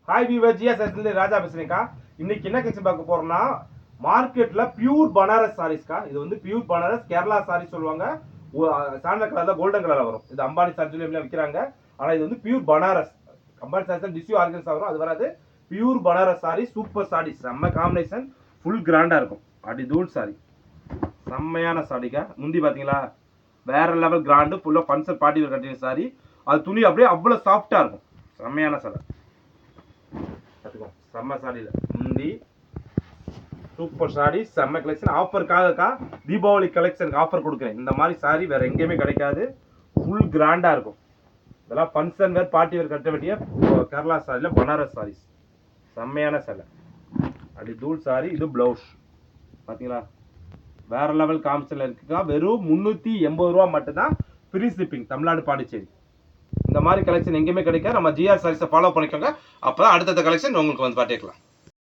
Hi viewer, GS ராஜா பேசுறேன்க்கா. இன்னைக்கு என்ன கட்சி பார்க்க போறோம்னா, மார்க்கெட்ல பியூர் பனாரஸ் சாரீஸ்க்கா. இது வந்து பியூர் பனாரஸ் கேரளா சாரி சொல்லுவாங்க. சாண்டல் கலர்ல கோல்டன் கலர்ல வரும். இது அம்பானி சாரில விற்கிறாங்க. ஆனா இது வந்து pure Banaras. Ambani sorry tissue organs வரும், அது வராது. Pure Banaras sorry, super sorry, செம்ம காம்பினேஷன், ஃபுல் கிராண்டா இருக்கும். அடி தூள் சாரி, செம்மையான சாரிக்கா. முந்தி பாத்தீங்களா, வேற லெவல் கிராண்டு, ஃபுல்லா பன்சர் பார்ட்டி வேர் கட்டின சாரி. அது துணி அப்படியே அவ்வளவு சாஃப்டா இருக்கும். செம்மையான சாரி, செம்ம சாரியில் முந்தி சூப்பர் சாரி, செம்ம கலெக்ஷன். ஆஃபருக்காகக்கா, தீபாவளி கலெக்ஷனுக்கு ஆஃபர் கொடுக்குறேன். இந்த மாதிரி சாரி வேற எங்கேயுமே கிடைக்காது. ஃபுல் கிராண்டா இருக்கும். இதெல்லாம் ஃபங்க்ஷன் வேர் பார்ட்டி வேர் கட்ட வேண்டிய கேரளா சாரியில் பனாரஸ் சாரீஸ், செம்மையான சேலை, அப்படி தூள் சாரி. இது பிளவுஸ் பார்த்தீங்களா, வேற லெவல் காமிஷன்ல இருக்குக்கா. வெறும் 380 ரூபா மட்டும்தான், ஃப்ரீ ஷிப்பிங், தமிழ்நாடு பாண்டிச்சேரி. இந்த மாதிரி கலெக்ஷன் எங்கேயுமே கிடைக்காது. நம்ம ஜிஆர் சாரீஸை ஃபாலோ பண்ணிக்கோங்க. அப்போ அடுத்தடுத்த கலெக்ஷன் உங்களுக்கு வந்து பார்த்துக்கலாம்.